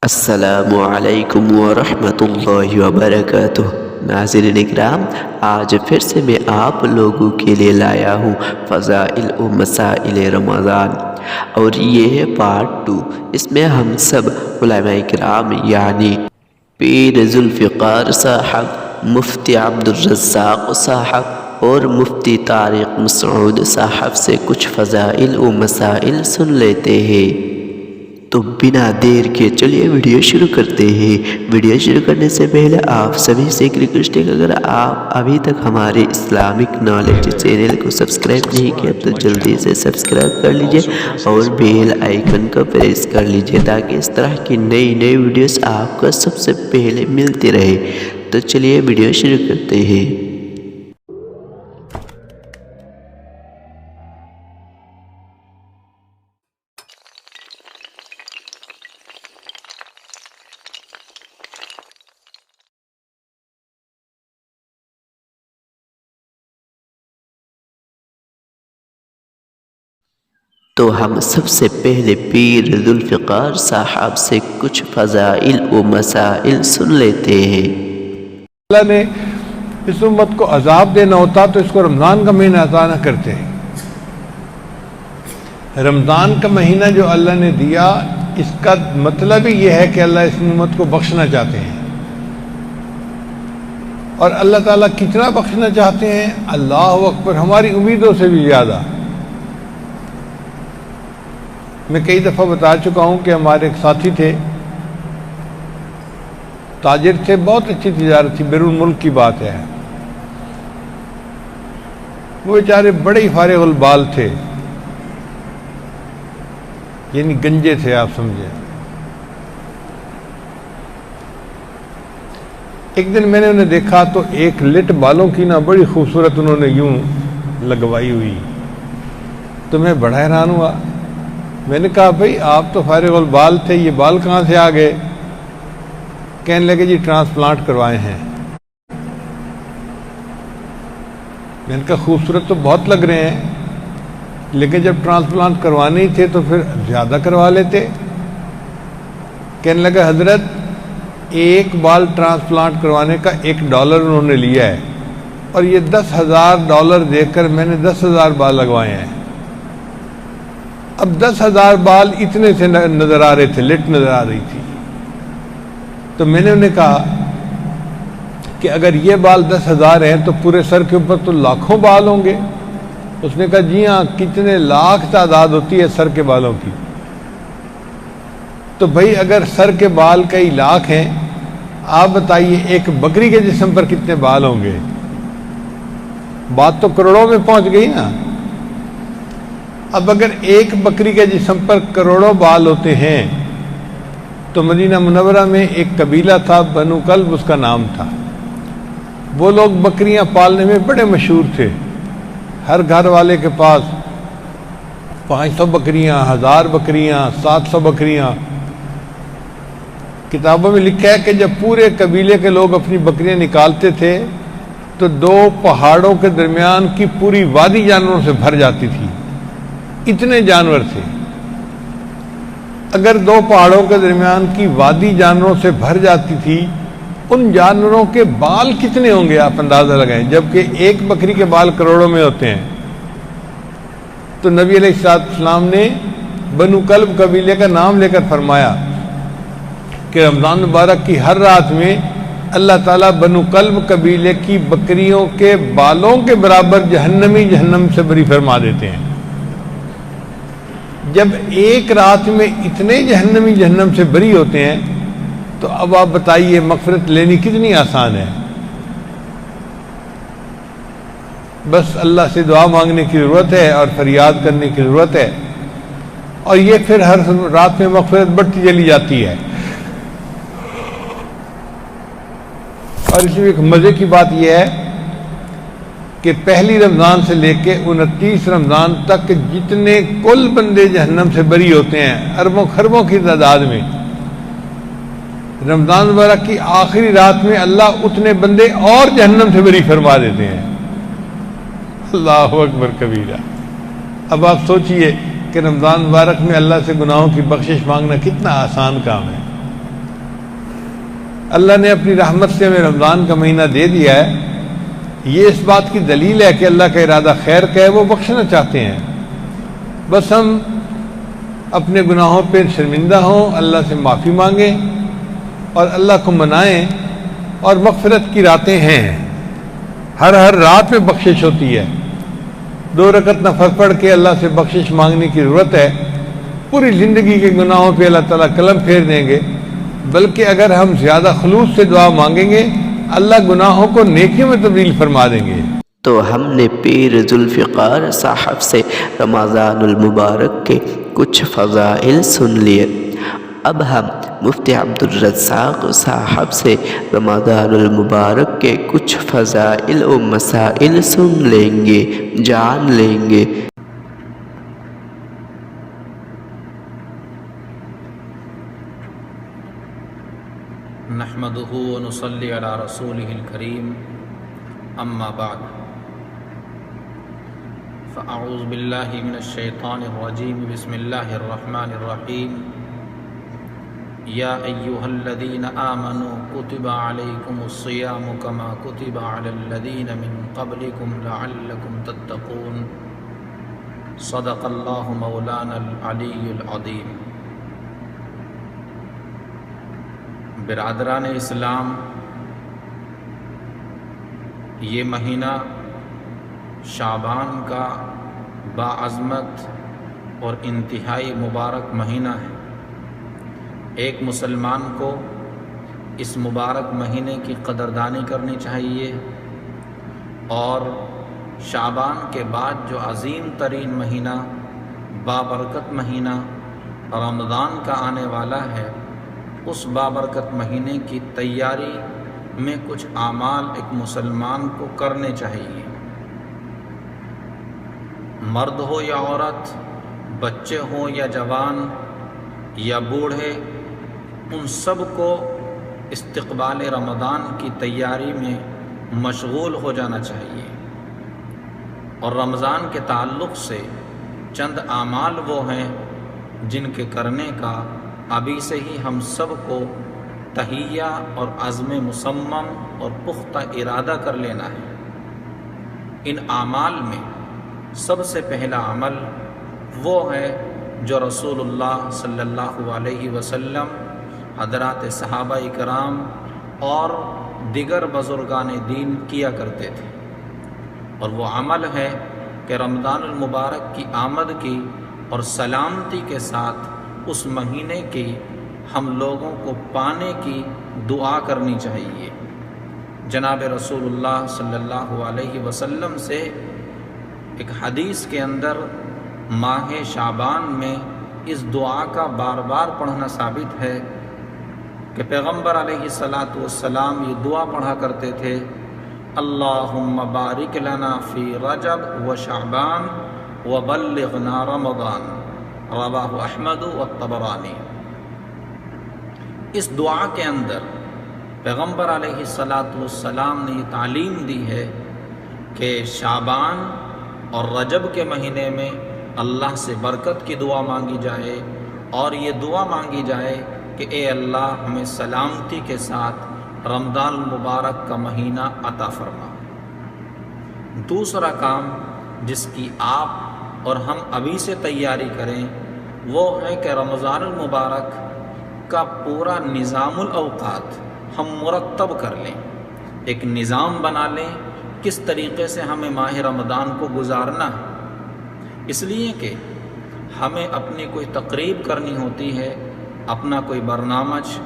السلام علیکم ورحمۃ اللہ وبرکاتہ۔ ناظرین اکرام، آج پھر سے میں آپ لوگوں کے لیے لایا ہوں فضائل و مسائل رمضان، اور یہ ہے پارٹ 2۔ اس میں ہم سب علماء اکرام یعنی پیر ذوالفقار صاحب، مفتی عبدالرزاق صاحب اور مفتی طارق مسعود صاحب سے کچھ فضائل و مسائل سن لیتے ہیں۔ تو بنا دیر کے چلیے ویڈیو شروع کرتے ہیں۔ ویڈیو شروع کرنے سے پہلے آپ سبھی سے ایک ریکویسٹ ہے کہ اگر آپ ابھی تک ہمارے اسلامک نالج چینل کو سبسکرائب نہیں کیا تو جلدی سے سبسکرائب کر لیجئے اور بیل آئیکن کو پریس کر لیجئے تاکہ اس طرح کی نئی ویڈیوز آپ کو سب سے پہلے ملتی رہے۔ تو چلیے ویڈیو شروع کرتے ہیں۔ تو ہم سب سے پہلے پیر ذوالفقار صاحب سے کچھ فضائل و مسائل سن لیتے ہیں۔ اللہ نے اس امت کو عذاب دینا ہوتا تو اس کو رمضان کا مہینہ عطا نہ کرتے۔ رمضان کا مہینہ جو اللہ نے دیا، اس کا مطلب ہی یہ ہے کہ اللہ اس امت کو بخشنا چاہتے ہیں۔ اور اللہ تعالیٰ کتنا بخشنا چاہتے ہیں؟ اللہ اکبر، ہماری امیدوں سے بھی زیادہ۔ میں کئی دفعہ بتا چکا ہوں کہ ہمارے ایک ساتھی تھے، تاجر تھے، بہت اچھی تجارت تھی، بیرون ملک کی بات ہے۔ وہ بیچارے بڑے ہی فارغ البال تھے، یعنی گنجے تھے، آپ سمجھیں۔ ایک دن میں نے انہیں دیکھا تو ایک لٹ بالوں کی نا بڑی خوبصورت انہوں نے یوں لگوائی ہوئی، تو میں بڑا حیران ہوا۔ میں نے کہا بھئی آپ تو فارغ البال تھے، یہ بال کہاں سے آ گئے؟ کہنے لگے جی ٹرانسپلانٹ کروائے ہیں۔ میں نے کہا خوبصورت تو بہت لگ رہے ہیں، لیکن جب ٹرانسپلانٹ کروانے ہی تھے تو پھر زیادہ کروا لیتے۔ کہنے لگا حضرت ایک بال ٹرانسپلانٹ کروانے کا $1 انہوں نے لیا ہے، اور یہ $10,000 دے کر میں نے 10,000 بال لگوائے ہیں۔ اب 10,000 بال اتنے سے نظر آ رہے تھے، لٹ نظر آ رہی تھی۔ تو میں نے انہیں کہا کہ اگر یہ بال 10,000 ہیں تو پورے سر کے اوپر تو لاکھوں بال ہوں گے۔ اس نے کہا جی ہاں، کتنے لاکھ تعداد ہوتی ہے سر کے بالوں کی۔ تو بھئی اگر سر کے بال کئی لاکھ ہیں، آپ بتائیے ایک بکری کے جسم پر کتنے بال ہوں گے؟ بات تو کروڑوں میں پہنچ گئی نا۔ اب اگر ایک بکری کے جسم پر کروڑوں بال ہوتے ہیں تو مدینہ منورہ میں ایک قبیلہ تھا، بنو کلب اس کا نام تھا۔ وہ لوگ بکریاں پالنے میں بڑے مشہور تھے۔ ہر گھر والے کے پاس 500 بکریاں، 1000 بکریاں، 700 بکریاں۔ کتابوں میں لکھا ہے کہ جب پورے قبیلے کے لوگ اپنی بکریاں نکالتے تھے تو 2 پہاڑوں کے درمیان کی پوری وادی جانوروں سے بھر جاتی تھی، اتنے جانور تھے۔ اگر 2 پہاڑوں کے درمیان کی وادی جانوروں سے بھر جاتی تھی، ان جانوروں کے بال کتنے ہوں گے آپ اندازہ لگائیں، جبکہ ایک بکری کے بال کروڑوں میں ہوتے ہیں۔ تو نبی علیہ السلام نے بنو کلب قبیلے کا نام لے کر فرمایا کہ رمضان مبارک کی ہر رات میں اللہ تعالیٰ بنو کلب قبیلے کی بکریوں کے بالوں کے برابر جہنم سے بری فرما دیتے ہیں۔ جب ایک رات میں اتنے جہنم سے بری ہوتے ہیں تو اب آپ بتائیے مغفرت لینی کتنی آسان ہے۔ بس اللہ سے دعا مانگنے کی ضرورت ہے اور فریاد کرنے کی ضرورت ہے، اور یہ پھر ہر رات میں مغفرت بڑھتی چلی جاتی ہے۔ اور اس میں ایک مزے کی بات یہ ہے کہ پہلی رمضان سے لے کے 29 رمضان تک جتنے کل بندے جہنم سے بری ہوتے ہیں، اربوں خربوں کی تعداد میں، رمضان مبارک کی آخری رات میں اللہ اتنے بندے اور جہنم سے بری فرما دیتے ہیں۔ اللہ اکبر کبیرہ۔ اب آپ سوچئے کہ رمضان مبارک میں اللہ سے گناہوں کی بخشش مانگنا کتنا آسان کام ہے۔ اللہ نے اپنی رحمت سے ہمیں رمضان کا مہینہ دے دیا ہے، یہ اس بات کی دلیل ہے کہ اللہ کا ارادہ خیر کا ہے، وہ بخشنا چاہتے ہیں۔ بس ہم اپنے گناہوں پہ شرمندہ ہوں، اللہ سے معافی مانگیں اور اللہ کو منائیں، اور مغفرت کی راتیں ہیں، ہر رات میں بخشش ہوتی ہے۔ 2 رکعت نفل پڑھ کے اللہ سے بخشش مانگنے کی ضرورت ہے، پوری زندگی کے گناہوں پہ اللہ تعالیٰ قلم پھیر دیں گے، بلکہ اگر ہم زیادہ خلوص سے دعا مانگیں گے اللہ گناہوں کو نیکیوں میں تبدیل فرما دیں گے۔ تو ہم نے پیر ذوالفقار صاحب سے رمضان المبارک کے کچھ فضائل سن لیے، اب ہم مفتی عبدالرزاق صاحب سے رمضان المبارک کے کچھ فضائل و مسائل سن لیں گے، جان لیں گے۔ نحمده ونصلي على رسوله الكريم اما بعد فاعوذ بالله من الشيطان الرجيم بسم الله الرحمن الرحيم يا ايها الذين امنوا كتب عليكم الصيام كما كتب على الذين من قبلكم لعلكم تتقون صدق الله مولانا العلي العظيم۔ برادران اسلام، یہ مہینہ شعبان کا باعظمت اور انتہائی مبارک مہینہ ہے۔ ایک مسلمان کو اس مبارک مہینے کی قدردانی کرنی چاہیے، اور شعبان کے بعد جو عظیم ترین مہینہ بابرکت مہینہ رمضان کا آنے والا ہے، اس بابرکت مہینے کی تیاری میں کچھ اعمال ایک مسلمان کو کرنے چاہیے۔ مرد ہو یا عورت، بچے ہوں یا جوان یا بوڑھے، ان سب کو استقبال رمضان کی تیاری میں مشغول ہو جانا چاہیے۔ اور رمضان کے تعلق سے چند اعمال وہ ہیں جن کے کرنے کا ابھی سے ہی ہم سب کو تہیہ اور عزم مصمم اور پختہ ارادہ کر لینا ہے۔ ان اعمال میں سب سے پہلا عمل وہ ہے جو رسول اللہ صلی اللہ علیہ وسلم، حضرات صحابہ کرام اور دیگر بزرگان دین کیا کرتے تھے، اور وہ عمل ہے کہ رمضان المبارک کی آمد کی اور سلامتی کے ساتھ اس مہینے کی ہم لوگوں کو پانے کی دعا کرنی چاہیے۔ جناب رسول اللہ صلی اللہ علیہ وسلم سے ایک حدیث کے اندر ماہ شعبان میں اس دعا کا بار بار پڑھنا ثابت ہے کہ پیغمبر علیہ الصلاۃ والسلام یہ دعا پڑھا کرتے تھے، اللہم بارک لنا فی رجب و شعبان وبلغنا رمضان، رواہ احمد والطبرانی۔ اس دعا کے اندر پیغمبر علیہ الصلاۃ والسلام نے یہ تعلیم دی ہے کہ شعبان اور رجب کے مہینے میں اللہ سے برکت کی دعا مانگی جائے، اور یہ دعا مانگی جائے کہ اے اللہ ہمیں سلامتی کے ساتھ رمضان المبارک کا مہینہ عطا فرما۔ دوسرا کام جس کی آپ اور ہم ابھی سے تیاری کریں وہ ہے کہ رمضان المبارک کا پورا نظام الاوقات ہم مرتب کر لیں، ایک نظام بنا لیں کس طریقے سے ہمیں ماہ رمضان کو گزارنا ہے۔ اس لیے کہ ہمیں اپنی کوئی تقریب کرنی ہوتی ہے، اپنا کوئی برنامج،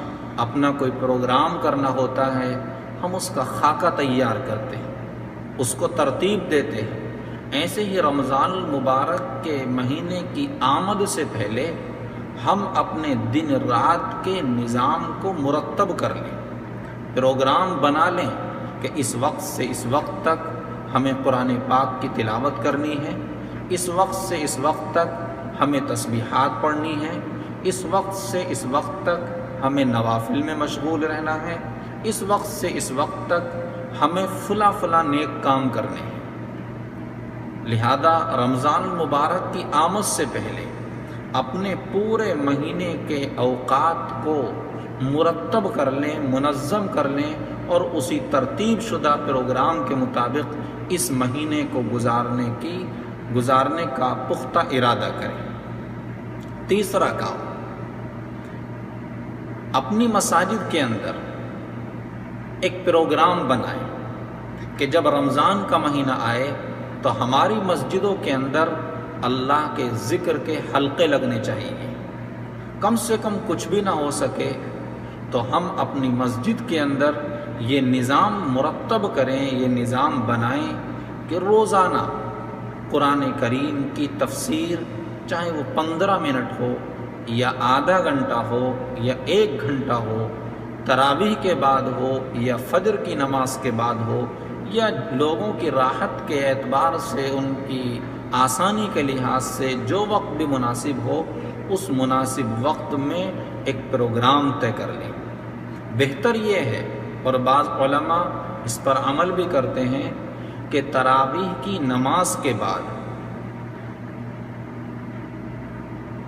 اپنا کوئی پروگرام کرنا ہوتا ہے، ہم اس کا خاکہ تیار کرتے ہیں، اس کو ترتیب دیتے ہیں۔ ایسے ہی رمضان المبارک کے مہینے کی آمد سے پہلے ہم اپنے دن رات کے نظام کو مرتب کر لیں، پروگرام بنا لیں کہ اس وقت سے اس وقت تک ہمیں قرآن پاک کی تلاوت کرنی ہے، اس وقت سے اس وقت تک ہمیں تسبیحات پڑھنی ہے، اس وقت سے اس وقت تک ہمیں نوافل میں مشغول رہنا ہے، اس وقت سے اس وقت تک ہمیں فلاں نیک کام کرنے ہیں۔ لہذا رمضان المبارک کی آمد سے پہلے اپنے پورے مہینے کے اوقات کو مرتب کر لیں، منظم کر لیں اور اسی ترتیب شدہ پروگرام کے مطابق اس مہینے کو گزارنے کا پختہ ارادہ کریں۔ تیسرا کام، اپنی مساجد کے اندر ایک پروگرام بنائیں کہ جب رمضان کا مہینہ آئے تو ہماری مسجدوں کے اندر اللہ کے ذکر کے حلقے لگنے چاہیے۔ کم سے کم کچھ بھی نہ ہو سکے تو ہم اپنی مسجد کے اندر یہ نظام مرتب کریں، یہ نظام بنائیں کہ روزانہ قرآن کریم کی تفسیر، چاہے وہ 15 منٹ ہو یا آدھا گھنٹہ ہو یا 1 گھنٹہ ہو، تراویح کے بعد ہو یا فجر کی نماز کے بعد ہو، یا لوگوں کی راحت کے اعتبار سے، ان کی آسانی کے لحاظ سے جو وقت بھی مناسب ہو، اس مناسب وقت میں ایک پروگرام طے کر لیں۔ بہتر یہ ہے، اور بعض علماء اس پر عمل بھی کرتے ہیں، کہ تراویح کی نماز کے بعد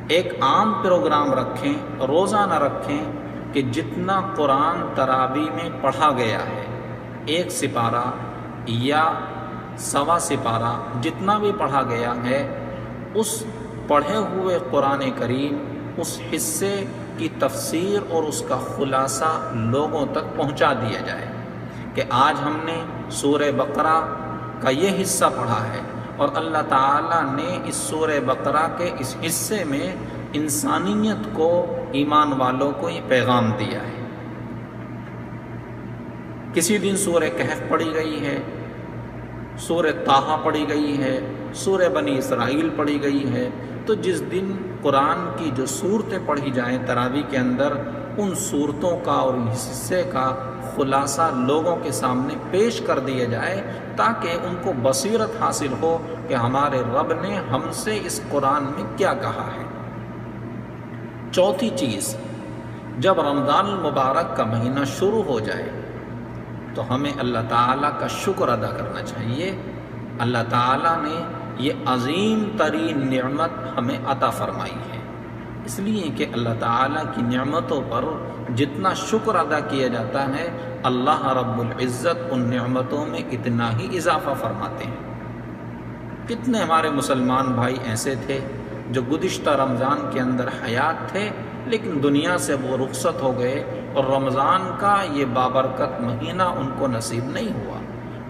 ایک عام پروگرام رکھیں، روزانہ رکھیں، کہ جتنا قرآن تراویح میں پڑھا گیا ہے، 1 سپارہ یا 1.25 سپارہ، جتنا بھی پڑھا گیا ہے، اس پڑھے ہوئے قرآن کریم، اس حصے کی تفسیر اور اس کا خلاصہ لوگوں تک پہنچا دیا جائے کہ آج ہم نے سورہ بقرہ کا یہ حصہ پڑھا ہے، اور اللہ تعالیٰ نے اس سورہ بقرہ کے اس حصے میں انسانیت کو، ایمان والوں کو یہ پیغام دیا ہے۔ کسی دن سورہ کہف پڑھی گئی ہے، سورہ طٰہٰ پڑھی گئی ہے، سورہ بنی اسرائیل پڑھی گئی ہے، تو جس دن قرآن کی جو صورتیں پڑھی جائیں تراویح کے اندر، ان صورتوں کا اور اس حصے کا خلاصہ لوگوں کے سامنے پیش کر دیا جائے، تاکہ ان کو بصیرت حاصل ہو کہ ہمارے رب نے ہم سے اس قرآن میں کیا کہا ہے۔ چوتھی چیز، جب رمضان المبارک کا مہینہ شروع ہو جائے تو ہمیں اللہ تعالیٰ کا شکر ادا کرنا چاہیے۔ اللہ تعالیٰ نے یہ عظیم ترین نعمت ہمیں عطا فرمائی ہے، اس لیے کہ اللہ تعالیٰ کی نعمتوں پر جتنا شکر ادا کیا جاتا ہے، اللہ رب العزت ان نعمتوں میں اتنا ہی اضافہ فرماتے ہیں۔ کتنے ہمارے مسلمان بھائی ایسے تھے جو گزشتہ رمضان کے اندر حیات تھے، لیکن دنیا سے وہ رخصت ہو گئے، اور رمضان کا یہ بابرکت مہینہ ان کو نصیب نہیں ہوا۔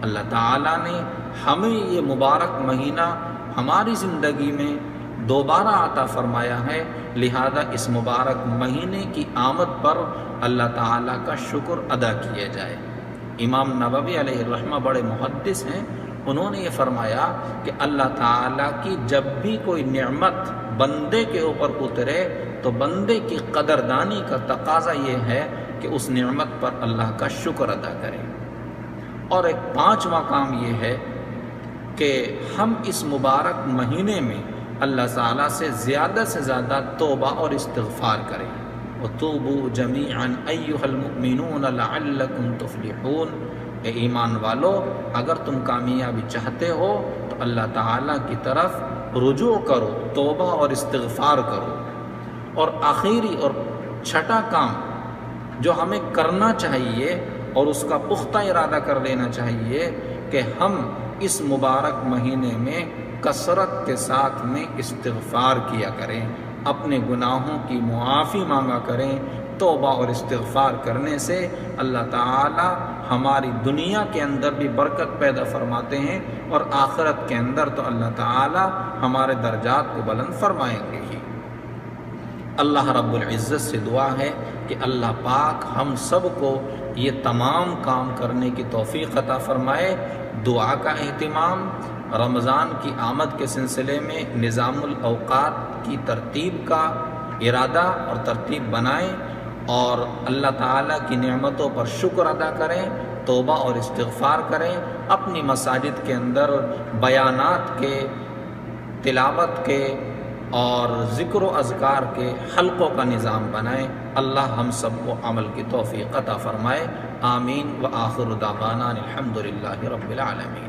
اللہ تعالیٰ نے ہمیں یہ مبارک مہینہ ہماری زندگی میں دوبارہ عطا فرمایا ہے، لہذا اس مبارک مہینے کی آمد پر اللہ تعالیٰ کا شکر ادا کیا جائے۔ امام نووی علیہ الرحمہ بڑے محدث ہیں، انہوں نے یہ فرمایا کہ اللہ تعالیٰ کی جب بھی کوئی نعمت بندے کے اوپر اترے تو بندے کی قدردانی کا تقاضا یہ ہے کہ اس نعمت پر اللہ کا شکر ادا کرے۔ اور ایک 5واں کام یہ ہے کہ ہم اس مبارک مہینے میں اللہ تعالیٰ سے زیادہ توبہ اور استغفار کریں۔ وَتُوبُوا جَمِيعًا أَيُّهَا الْمُؤْمِنُونَ لَعَلَّكُمْ تُفْلِحُونَ، اے ایمان والو، اگر تم کامیابی چاہتے ہو تو اللہ تعالیٰ کی طرف رجوع کرو، توبہ اور استغفار کرو۔ اور آخری اور چھٹا کام جو ہمیں کرنا چاہیے اور اس کا پختہ ارادہ کر لینا چاہیے کہ ہم اس مبارک مہینے میں کثرت کے ساتھ میں استغفار کیا کریں، اپنے گناہوں کی معافی مانگا کریں۔ توبہ اور استغفار کرنے سے اللہ تعالی ہماری دنیا کے اندر بھی برکت پیدا فرماتے ہیں، اور آخرت کے اندر تو اللہ تعالی ہمارے درجات کو بلند فرمائیں گے ہی۔ اللہ رب العزت سے دعا ہے کہ اللہ پاک ہم سب کو یہ تمام کام کرنے کی توفیق عطا فرمائے۔ دعا کا اہتمام، رمضان کی آمد کے سلسلے میں نظام الاوقات کی ترتیب کا ارادہ اور ترتیب بنائیں، اور اللہ تعالیٰ کی نعمتوں پر شکر ادا کریں، توبہ اور استغفار کریں، اپنی مساجد کے اندر بیانات کے، تلاوت کے اور ذکر و اذکار کے حلقوں کا نظام بنائیں۔ اللہ ہم سب کو عمل کی توفیق عطا فرمائے۔ آمین۔ وآخر دعوانا الحمد للہ رب العالمین۔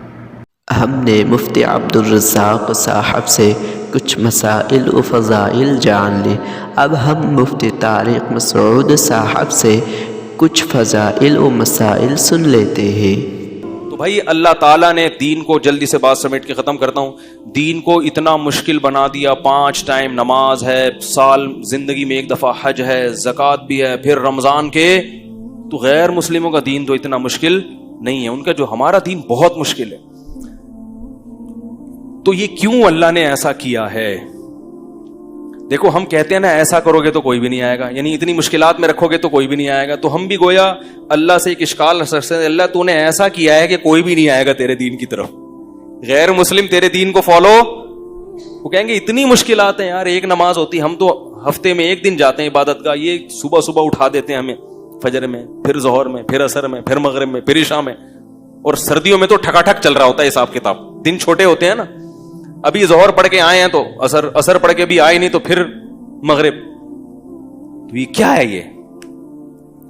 ہم نے مفتی عبدالرزاق صاحب سے کچھ مسائل و فضائل جان لی، اب ہم مفتی طارق مسعود صاحب سے کچھ فضائل و مسائل سن لیتے ہیں۔ تو بھائی اللہ تعالیٰ نے دین کو، جلدی سے بات سمیٹ کے ختم کرتا ہوں، دین کو اتنا مشکل بنا دیا، 5 ٹائم نماز ہے، سال زندگی میں 1 دفعہ حج ہے، زکوٰۃ بھی ہے، پھر رمضان کے، تو غیر مسلموں کا دین تو اتنا مشکل نہیں ہے، ان کا جو ہمارا دین بہت مشکل ہے۔ تو یہ کیوں اللہ نے ایسا کیا ہے؟ دیکھو ہم کہتے ہیں نا ایسا کرو گے تو کوئی بھی نہیں آئے گا، یعنی اتنی مشکلات میں رکھو گے تو کوئی بھی نہیں آئے گا، تو ہم بھی گویا اللہ سے ایک اشکال رکھ سکتے ہیں، اللہ تو نے ایسا کیا ہے کہ کوئی بھی نہیں آئے گا تیرے دین کی طرف، غیر مسلم تیرے دین کو فالو، وہ کہیں گے اتنی مشکلات ہیں یار، ایک نماز ہوتی، ہم تو ہفتے میں 1 دن جاتے ہیں عبادت کا، یہ صبح صبح اٹھا دیتے ہیں ہمیں، فجر میں، پھر ظہر میں، پھر عصر میں، پھر مغرب میں، پھر عشاء میں، اور سردیوں میں تو ٹھکا ٹھک چل رہا ہوتا ہے حساب کتاب، دن چھوٹے ہوتے ہیں نا، ابھی ظہر پڑھ کے آئے ہیں تو عصر پڑھ کے بھی آئے نہیں تو پھر مغرب، تو یہ کیا ہے یہ؟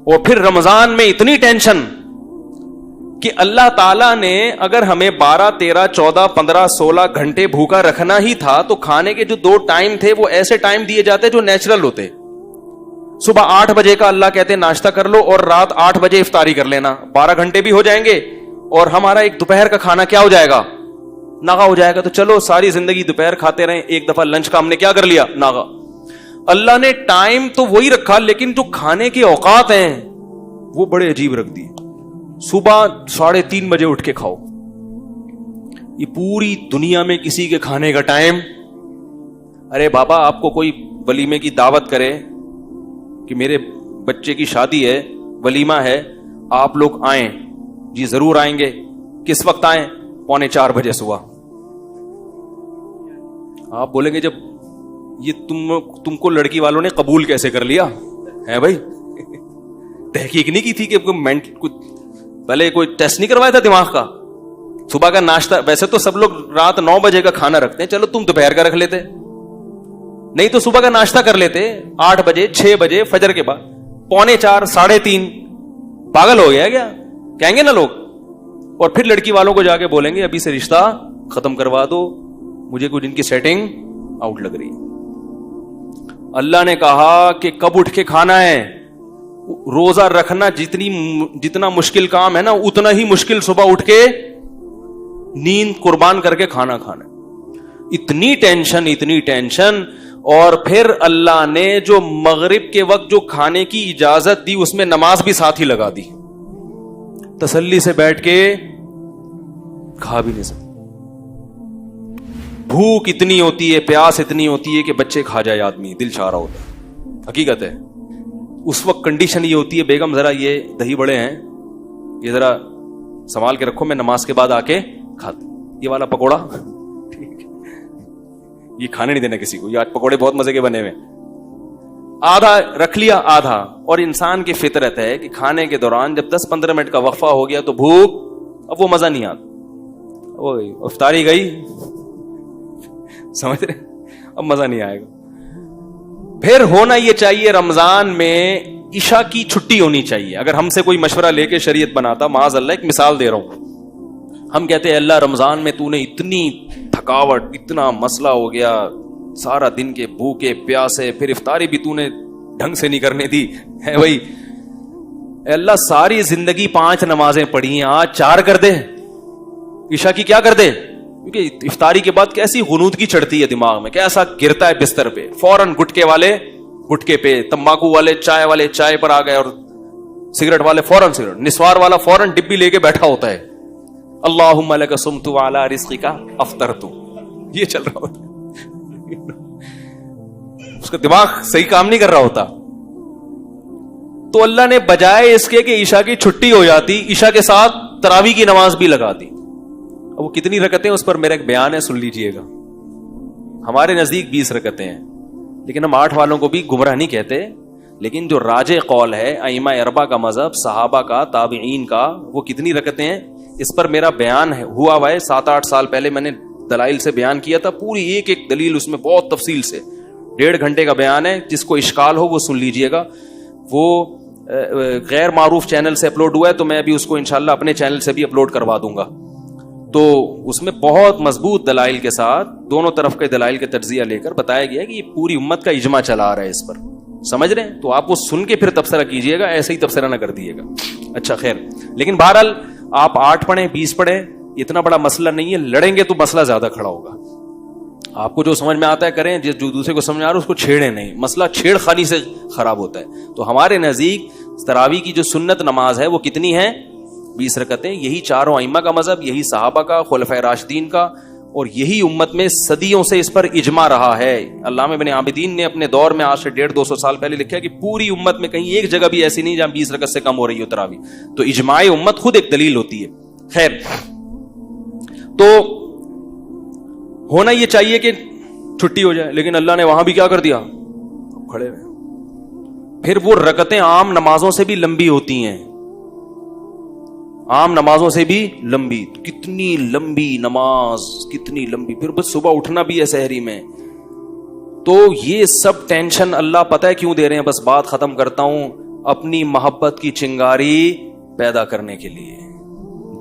اور پھر رمضان میں اتنی ٹینشن کہ اللہ تعالیٰ نے اگر ہمیں 12 13 14 15 16 گھنٹے بھوکا رکھنا ہی تھا تو کھانے کے جو 2 ٹائم تھے وہ ایسے ٹائم دیے جاتے جو نیچرل ہوتے، صبح 8 بجے کا اللہ کہتے ہیں ناشتہ کر لو اور رات 8 بجے افطاری کر لینا، 12 گھنٹے بھی ہو جائیں گے اور ہمارا ایک دوپہر کا کھانا کیا ہو جائے گا؟ ناغا ہو جائے گا، تو چلو ساری زندگی دوپہر کھاتے رہیں، ایک دفعہ لنچ کا ہم نے کیا کر لیا؟ ناغا۔ اللہ نے ٹائم تو وہی رکھا لیکن جو کھانے کے اوقات ہیں وہ بڑے عجیب رکھ دیے، صبح 3:30 بجے اٹھ کے کھاؤ، یہ پوری دنیا میں کسی کے کھانے کا ٹائم، ارے بابا آپ کو کوئی ولیمے کی دعوت کرے کہ میرے بچے کی شادی ہے، ولیمہ ہے، آپ لوگ آئیں، جی ضرور آئیں گے، کس وقت آئیں؟ 3:45 بجے صبح، آپ بولیں گے جب یہ تم کو لڑکی والوں نے قبول کیسے کر لیا ہے بھائی؟ تحقیق نہیں کی تھی کہ پہلے کوئی ٹیسٹ نہیں کروایا تھا دماغ کا؟ صبح کا ناشتہ ویسے تو سب لوگ رات 9 بجے کا کھانا رکھتے ہیں، چلو تم دوپہر کا رکھ لیتے، نہیں تو صبح کا ناشتہ کر لیتے 8 بجے 6 بجے فجر کے بعد، 3:45 3:30، پاگل ہو گیا کیا کہیں گے نا لوگ، اور پھر لڑکی والوں کو جا کے بولیں گے ابھی سے رشتہ ختم کروا دو، مجھے کچھ ان کی سیٹنگ آؤٹ لگ رہی ہے۔ اللہ نے کہا کہ کب اٹھ کے کھانا ہے، روزہ رکھنا جتنا مشکل کام ہے نا اتنا ہی مشکل صبح اٹھ کے نیند قربان کر کے کھانا کھانا، اتنی ٹینشن۔ اور پھر اللہ نے جو مغرب کے وقت جو کھانے کی اجازت دی اس میں نماز بھی ساتھ ہی لگا دی، تسلی سے بیٹھ کے کھا بھی نہیں سکتے، بھوک اتنی ہوتی ہے، پیاس اتنی ہوتی ہے کہ بچے کھا جائے آدمی دل چاہ رہا ہوتا ہے، حقیقت ہے اس وقت کنڈیشن یہ ہوتی ہے بیگم ذرا یہ دہی بڑے ہیں یہ ذرا سنبھال کے رکھو، میں نماز کے بعد آ کے کھاتا، یہ والا پکوڑا یہ کھانے نہیں دینا کسی کو، یہ آج پکوڑے بہت مزے کے بنے ہوئے، آدھا رکھ لیا آدھا، اور انسان کی فطرت ہے کہ کھانے کے دوران جب 10-15 منٹ کا وقفہ ہو گیا تو بھوک، اب وہ مزہ نہیں آتا، وہ افطاری گئی، سمجھ رہے، اب مزہ نہیں آئے گا۔ پھر ہونا یہ چاہیے رمضان میں عشاء کی چھٹی ہونی چاہیے، اگر ہم سے کوئی مشورہ لے کے شریعت بناتا، معاذ اللہ ایک مثال دے رہا ہوں، ہم کہتے ہیں اللہ رمضان میں تو نے اتنی تھکاوٹ، اتنا مسئلہ ہو گیا، سارا دن کے بھوکے پیاسے، پھر افطاری بھی تو نے ڈھنگ سے نہیں کرنے دی ہے بھائی، اے اللہ ساری زندگی 5 نمازیں پڑھی ہیں، آج 4 کر دے، عشاء کی کیا کر دے، کیونکہ افطاری کے بعد کیسی غنودگی چڑھتی ہے دماغ میں، کیسا گرتا ہے بستر پہ، فوراً گٹکے والے گٹکے پہ، تمباکو والے چائے پر آ گئے، اور سگریٹ والے فوراً سگریٹ، نسوار والا فوراً ڈبی لے کے بیٹھا ہوتا ہے، اللہم لک صمت وعلی رزقک افطرت، یہ چل رہا ہوتا ہے، اس کا دماغ صحیح کام نہیں کر رہا ہوتا۔ تو اللہ نے بجائے اس کے کہ عشاء کی چھٹی ہو جاتی، عشاء کے ساتھ تراویح کی نماز بھی لگا دی، وہ کتنی رکعتیں اس پر میرا ایک بیان ہے، سن لیجئے گا، ہمارے نزدیک 20 رکعتیں ہیں، لیکن ہم 8 والوں کو بھی گمراہ نہیں کہتے، لیکن جو راجح قول ہے ائمہ اربعہ کا مذہب، صحابہ کا، تابعین کا، وہ کتنی رکعتیں ہیں اس پر میرا بیان ہے، ہوا ہے 7-8 سال پہلے میں نے دلائل سے بیان کیا تھا، پوری ایک دلیل اس میں بہت تفصیل سے، 1.5 گھنٹے کا بیان ہے، جس کو اشکال ہو وہ سن لیجئے گا، وہ غیر معروف چینل سے اپلوڈ ہوا ہے، تو میں ابھی اس کو انشاءاللہ اپنے چینل سے بھی اپلوڈ کروا دوں گا، تو اس میں بہت مضبوط دلائل کے ساتھ دونوں طرف کے دلائل کے تجزیہ لے کر بتایا گیا کہ یہ پوری امت کا اجماع چلا آ رہا ہے اس پر. سمجھ رہے ہیں؟ تو آپ وہ سن کے پھر تبصرہ کیجئے گا, ایسے ہی تبصرہ نہ کر دیجیے گا. اچھا خیر, لیکن بہرحال آپ 8 پڑھیں 20 پڑھیں, اتنا بڑا مسئلہ نہیں ہے. لڑیں گے تو مسئلہ زیادہ کھڑا ہوگا. آپ کو جو سمجھ میں آتا ہے کریں, جو دوسرے کو سمجھ میں آ رہا ہے اس کو چھیڑیں نہیں. مسئلہ چھیڑ خانی سے خراب ہوتا ہے. تو ہمارے نزدیک تراویح کی جو سنت نماز ہے وہ کتنی ہے؟ 20 رکعتیں. یہی چاروں ائمہ کا مذہب, یہی صحابہ کا, خلفائے راشدین کا, اور یہی امت میں صدیوں سے اس پر اجماع رہا ہے. علامہ ابن عابدین نے اپنے دور میں آج سے 150-200 سال پہلے لکھا کہ پوری امت میں کہیں ایک جگہ بھی ایسی نہیں جہاں 20 رکعت سے کم ہو رہی ہو تراویح. تو اجماع امت خود ایک دلیل ہوتی ہے. خیر, تو ہونا یہ چاہیے کہ چھٹی ہو جائے, لیکن اللہ نے وہاں بھی کیا کر دیا, کھڑے ہوئے. پھر وہ رکعتیں عام نمازوں سے بھی لمبی ہوتی ہیں, عام نمازوں سے بھی لمبی. کتنی لمبی نماز, کتنی لمبی. پھر بس صبح اٹھنا بھی ہے سحری میں. تو یہ سب ٹینشن اللہ پتہ ہے کیوں دے رہے ہیں؟ بس بات ختم کرتا ہوں. اپنی محبت کی چنگاری پیدا کرنے کے لیے.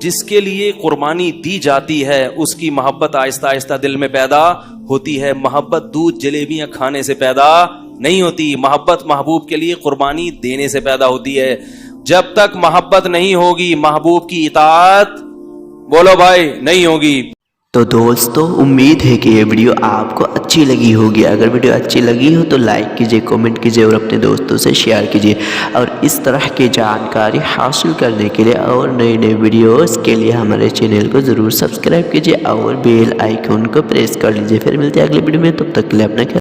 جس کے لیے قربانی دی جاتی ہے اس کی محبت آہستہ آہستہ دل میں پیدا ہوتی ہے. محبت دودھ جلیبیاں کھانے سے پیدا نہیں ہوتی. محبت محبوب کے لیے قربانی دینے سے پیدا ہوتی ہے. جب تک محبت نہیں ہوگی محبوب کی اطاعت, بولو بھائی, نہیں ہوگی. تو دوستو, امید ہے کہ یہ ویڈیو آپ کو اچھی لگی ہوگی. اگر ویڈیو اچھی لگی ہو تو لائک کیجئے, کامنٹ کیجئے اور اپنے دوستوں سے شیئر کیجئے. اور اس طرح کی جانکاری حاصل کرنے کے لیے اور نئے نئے ویڈیوز کے لیے ہمارے چینل کو ضرور سبسکرائب کیجئے اور بیل آئیکن کو پریس کر لیجئے. پھر ملتے ہیں اگلے ویڈیو میں, تب تک کے لیے اپنا خیال